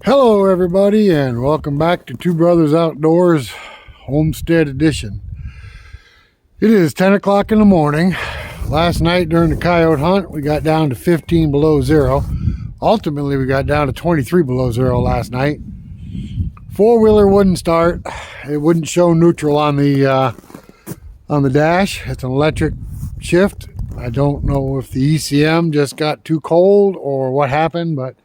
Hello everybody, and welcome back to Two Brothers Outdoors Homestead Edition. It is 10 o'clock in the morning. Last night during the coyote hunt we got down to 15 below zero. Ultimately we got down to 23 below zero last night. Four-wheeler wouldn't start. It wouldn't show neutral on the dash. It's an electric shift. I don't know if the ECM just got too cold or what happened, but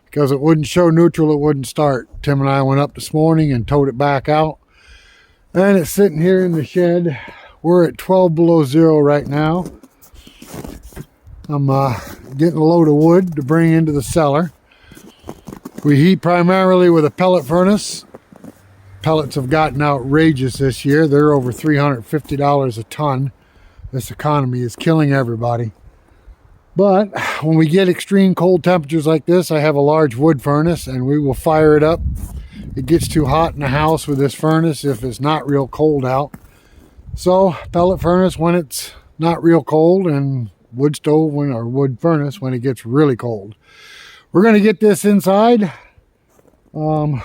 because it wouldn't show neutral, it wouldn't start. Tim and I went up this morning and towed it back out, and it's sitting here in the shed. We're at 12 below zero right now. I'm getting a load of wood to bring into the cellar. We heat primarily with a pellet furnace. Pellets have gotten outrageous this year. They're over $350 a ton. This economy is killing everybody. But when we get extreme cold temperatures like this, I have a large wood furnace and we will fire it up. It gets too hot in the house with this furnace if it's not real cold out. So pellet furnace when it's not real cold, and wood stove or wood furnace when it gets really cold. We're going to get this inside. Maybe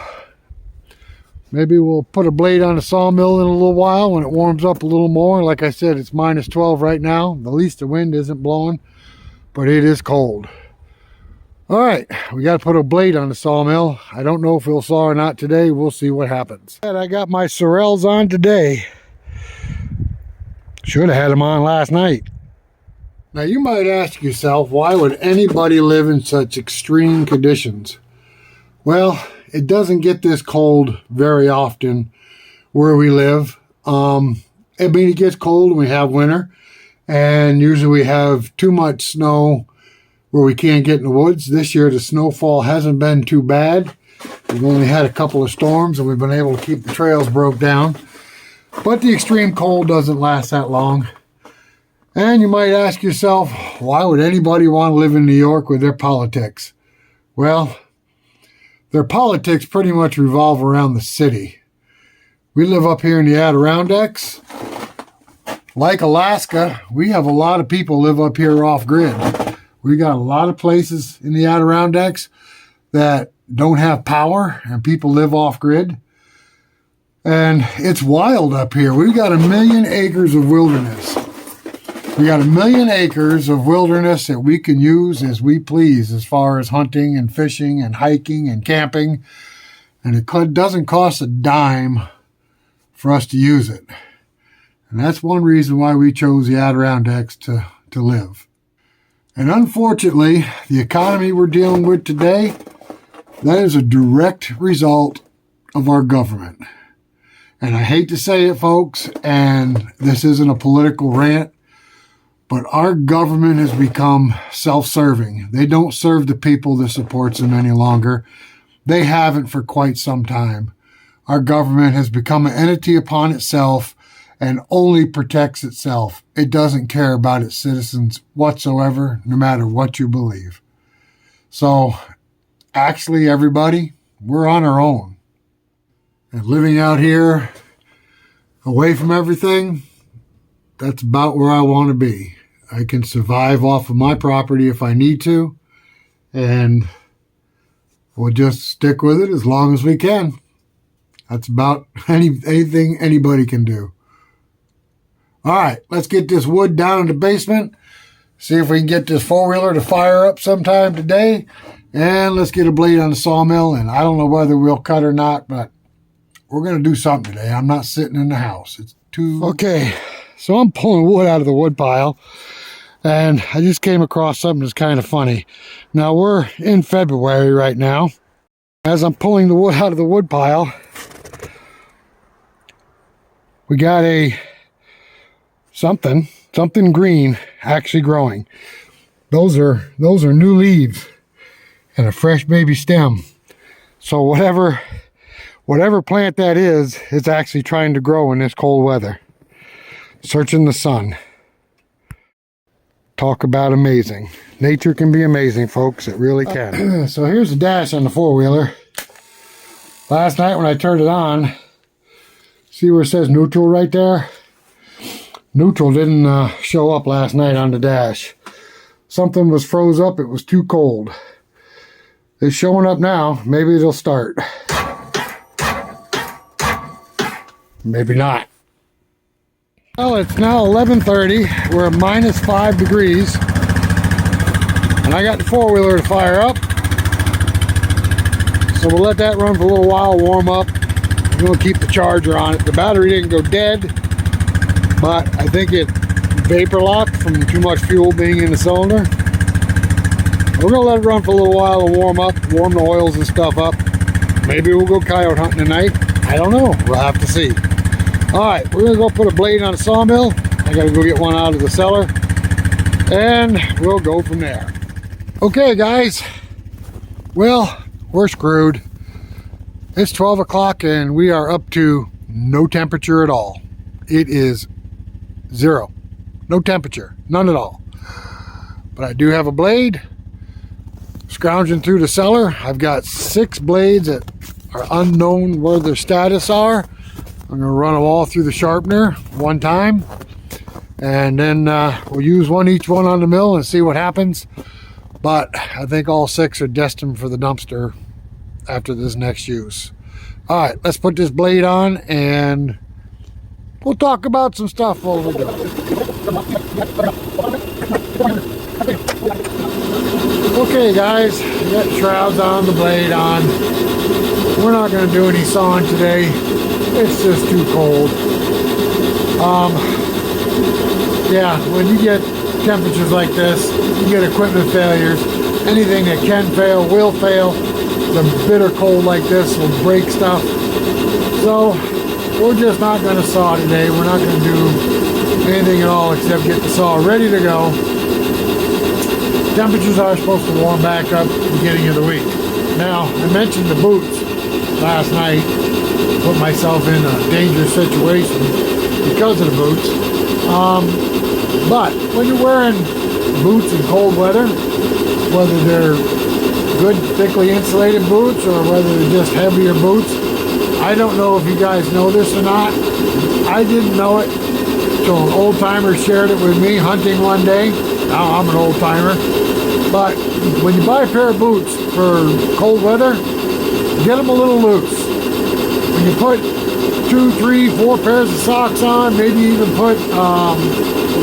we'll put a blade on a sawmill in a little while when it warms up a little more. Like I said, it's minus 12 right now. At least the wind isn't blowing, but it is cold. All right, we got to put a blade on the sawmill. I don't know if we'll saw or not today. We'll see what happens. And I got my sorrels on today. Should have had them on last night. Now you might ask yourself, why would anybody live in such extreme conditions? Well, it doesn't get this cold very often where we live. It gets cold when we have winter. And usually we have too much snow where we can't get in the woods. This year the snowfall hasn't been too bad. We've only had a couple of storms and we've been able to keep the trails broke down. But the extreme cold doesn't last that long. And you might ask yourself, why would anybody want to live in New York with their politics? Well, their politics pretty much revolve around the city. We live up here in the Adirondacks. Like Alaska, we have a lot of people live up here off grid. We got a lot of places in the Adirondacks that don't have power and people live off grid. And it's wild up here. We've got 1 million acres of wilderness. We got 1 million acres of wilderness that we can use as we please as far as hunting and fishing and hiking and camping. And it doesn't cost a dime for us to use it. And that's one reason why we chose the Adirondacks to live. And unfortunately, the economy we're dealing with today, that is a direct result of our government. And I hate to say it, folks, and this isn't a political rant, but our government has become self-serving. They don't serve the people that supports them any longer. They haven't for quite some time. Our government has become an entity upon itself and only protects itself. It doesn't care about its citizens whatsoever, no matter what you believe. So, actually, everybody, we're on our own. And living out here, away from everything, that's about where I want to be. I can survive off of my property if I need to, and we'll just stick with it as long as we can. That's about anything anybody can do. All right, let's get this wood down in the basement, see if we can get this four-wheeler to fire up sometime today, and let's get a blade on the sawmill. And I don't know whether we'll cut or not, but we're going to do something today. I'm not sitting in the house. It's too... Okay, so I'm pulling wood out of the wood pile, and I just came across something that's kind of funny. Now, we're in February right now. As I'm pulling the wood out of the wood pile, we got something green actually growing. Those are new leaves and a fresh baby stem. So whatever plant that is, it's actually trying to grow in this cold weather. Searching the sun. Talk about amazing. Nature can be amazing, folks. It really can. So here's the dash on the four-wheeler. Last night when I turned it on, see where it says neutral right there? Neutral didn't show up last night on the dash. Something was froze up. It was too cold. It's showing up now. Maybe it'll start. Maybe not. Well, it's now 11:30. We're at -5 degrees. And I got the four-wheeler to fire up. So we'll let that run for a little while, warm up. I'm going to keep the charger on it. The battery didn't go dead, but I think it vapor locked from too much fuel being in the cylinder. We're going to let it run for a little while and warm up, warm the oils and stuff up. Maybe we'll go coyote hunting tonight. I don't know. We'll have to see. Alright, we're going to go put a blade on a sawmill. I got to go get one out of the cellar. And we'll go from there. Okay, guys. Well, we're screwed. It's 12 o'clock and we are up to no temperature at all. It is 0. No temperature. None at all. But I do have a blade. Scrounging through the cellar. I've got 6 blades that are unknown where their status are. I'm going to run them all through the sharpener one time. And then we'll use each one on the mill and see what happens. But I think all 6 are destined for the dumpster after this next use. Alright, let's put this blade on and we'll talk about some stuff while we're doing it. Okay guys, we got shrouds on, the blade on. We're not going to do any sawing today. It's just too cold. Yeah, when you get temperatures like this, you get equipment failures. Anything that can fail will fail. The bitter cold like this will break stuff. So we're just not going to saw today. We're not going to do anything at all except get the saw ready to go. Temperatures are supposed to warm back up at the beginning of the week. Now, I mentioned the boots last night. Put myself in a dangerous situation because of the boots. But when you're wearing boots in cold weather, whether they're good thickly insulated boots or whether they're just heavier boots, I don't know if you guys know this or not. I didn't know it until an old timer shared it with me hunting one day. Now I'm an old timer, but when you buy a pair of boots for cold weather, get them a little loose. When you put 2, 3, 4 pairs of socks on, maybe even put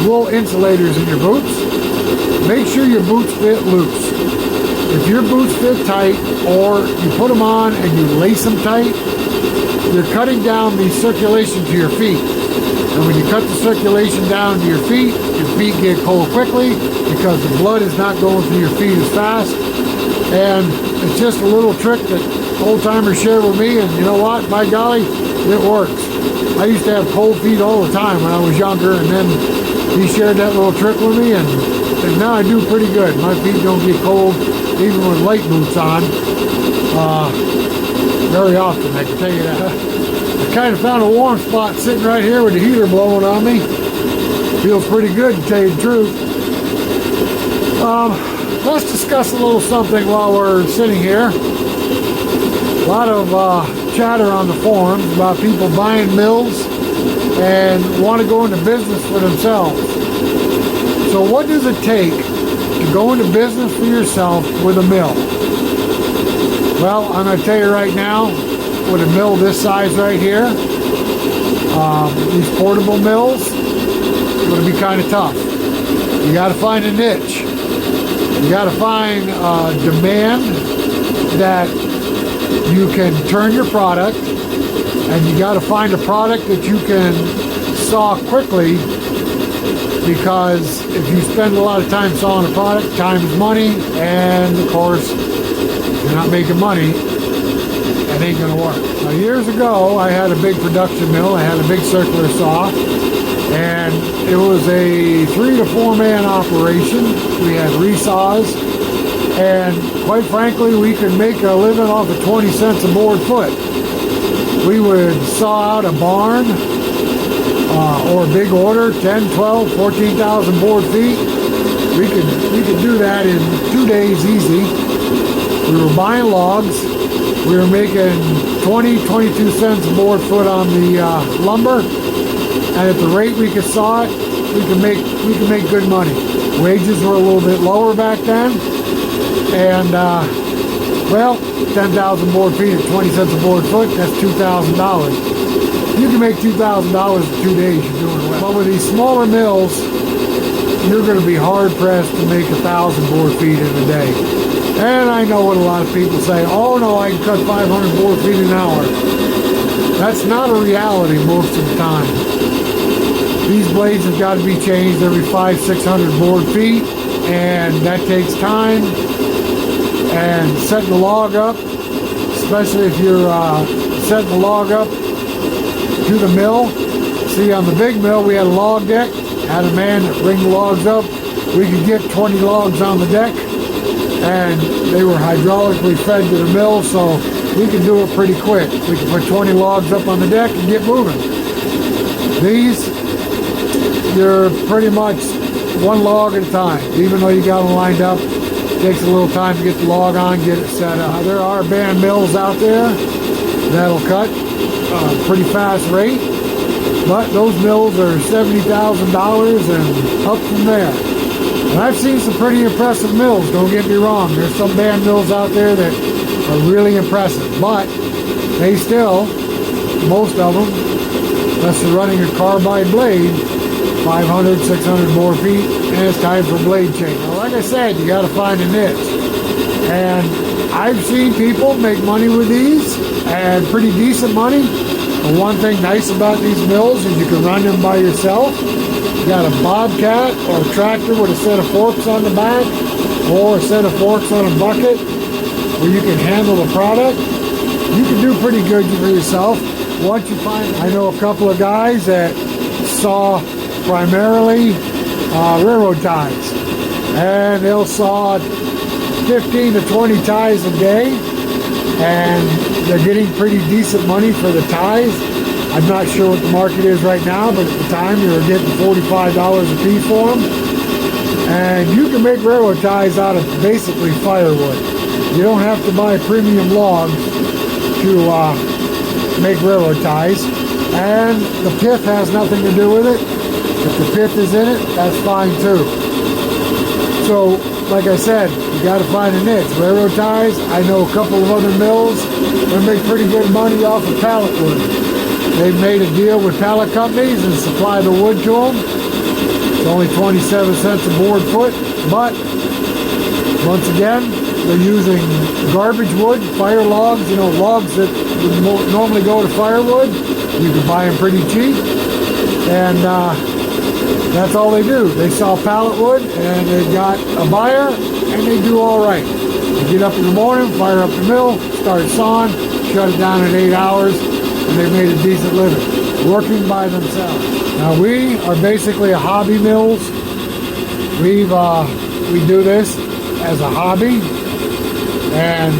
wool insulators in your boots, make sure your boots fit loose. If your boots fit tight, or you put them on and you lace them tight, you're cutting down the circulation to your feet. And when you cut the circulation down to your feet get cold quickly because the blood is not going through your feet as fast. And it's just a little trick that old timers shared with me, and you know what? By golly, it works. I used to have cold feet all the time when I was younger, and then he shared that little trick with me, and now I do pretty good. My feet don't get cold even with light boots on. Very often, I can tell you that. I kind of found a warm spot sitting right here with the heater blowing on me. Feels pretty good, to tell you the truth. Let's discuss a little something while we're sitting here. A lot of chatter on the forums about people buying mills and want to go into business for themselves. So what does it take to go into business for yourself with a mill? Well, I'm going to tell you right now, with a mill this size right here, these portable mills, it's going to be kind of tough. You got to find a niche. You got to find demand that you can turn your product, and you got to find a product that you can saw quickly, because if you spend a lot of time sawing a product, time is money, and of course, if you're not making money, that ain't gonna work. Now, years ago, I had a big production mill. I had a big circular saw, and it was a 3 to 4 man operation. We had resaws, and quite frankly, we could make a living off of 20 cents a board foot. We would saw out a barn, or a big order, 10, 12, 14,000 board feet. We could do that in 2 days easy. We were buying logs. We were making 20, 22 cents a board foot on the lumber, and at the rate we could saw it, we could make good money. Wages were a little bit lower back then, and Well, 10,000 board feet at 20 cents a board foot, that's $2,000. You can make $2,000 in 2 days, you're doing well. But with these smaller mills, you're going to be hard pressed to make 1,000 board feet in a day. And I know what a lot of people say, oh no, I can cut 500 board feet an hour. That's not a reality most of the time. These blades have got to be changed every 500-600 board feet, and that takes time. And setting the log up, especially if you're setting the log up to the mill. See, on the big mill we had a log deck, had a man that bring the logs up. We could get 20 logs on the deck, and they were hydraulically fed to the mill, so we could do it pretty quick. We could put 20 logs up on the deck and get moving. These, you're pretty much one log at a time. Even though you got them lined up, it takes a little time to get the log on, get it set up. There are band mills out there that'll cut a pretty fast rate, but those mills are $70,000 and up from there. And I've seen some pretty impressive mills, don't get me wrong. There's some band mills out there that are really impressive, but they still, most of them, unless they're running a carbide blade, 500, 600 board feet, and it's time for blade change. Now, like I said, you got to find a niche. And I've seen people make money with these, and pretty decent money. The one thing nice about these mills is you can run them by yourself. You got a bobcat or a tractor with a set of forks on the back, or a set of forks on a bucket where you can handle the product. You can do pretty good for yourself. Once you find, I know a couple of guys that saw primarily railroad ties, and they'll saw 15 to 20 ties a day, and they're getting pretty decent money for the ties. I'm not sure what the market is right now, but at the time you were getting $45 a piece for them. And you can make railroad ties out of basically firewood. You don't have to buy premium logs to make railroad ties, and the pith has nothing to do with it. If the pith is in it, that's fine too. So, like I said, you got to find a niche. Railroad ties, I know a couple of other mills that make pretty good money off of pallet wood. They've made a deal with pallet companies and supply the wood to them. It's only 27 cents a board foot, but once again, they're using garbage wood, fire logs, you know, logs that would normally go to firewood. You can buy them pretty cheap, and that's all they do. They sell pallet wood, and they got a buyer, and they do all right. They get up in the morning, fire up the mill, start sawing, shut it down in 8 hours, and they've made a decent living, working by themselves. Now, we are basically a hobby mills. We do this as a hobby, and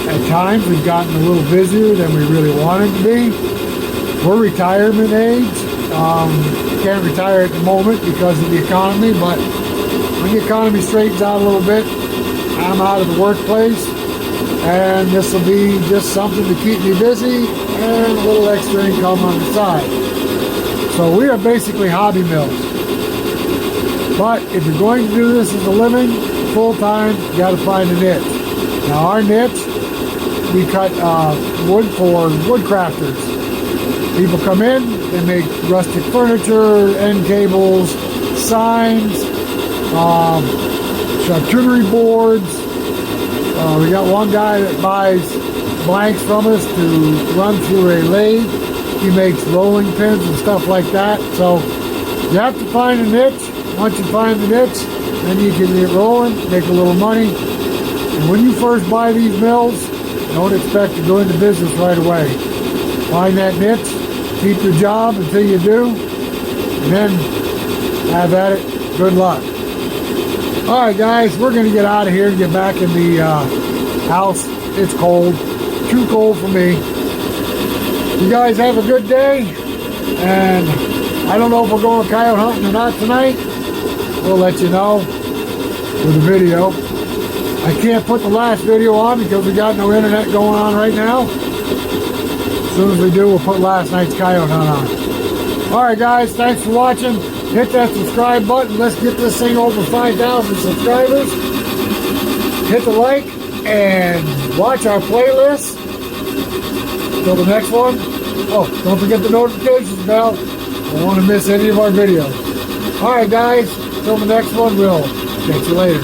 at times we've gotten a little busier than we really wanted to be. We're retirement age. Can't retire at the moment because of the economy, but when the economy straightens out a little bit, I'm out of the workplace, and this will be just something to keep me busy and a little extra income on the side. So we are basically hobby mills. But if you're going to do this as a living, full-time, you got to find a niche. Now our niche, we cut wood for wood crafters. People come in, they make rustic furniture, end cables, signs, charcuterie boards. We got one guy that buys blanks from us to run through a lathe. He makes rolling pins and stuff like that. So you have to find a niche. Once you find the niche, then you can get rolling, make a little money. And when you first buy these mills, don't expect to go into business right away. Find that niche, keep your job until you do, and then have at it. Good luck. All right, guys, we're going to get out of here and get back in the house. It's cold, too cold for me. You guys have a good day, and I don't know if we're going coyote hunting or not tonight. We'll let you know with a video. I can't put the last video on because we got no internet going on right now. As soon as we do, we'll put last night's coyote hunt on. All right, guys, thanks for watching. Hit that subscribe button. Let's get this thing over 5,000 subscribers. Hit the like, and Watch our playlist. Till the next one. Oh, don't forget the notifications bell. Don't want to miss any of our videos. Alright guys, till the next one, we'll catch you later.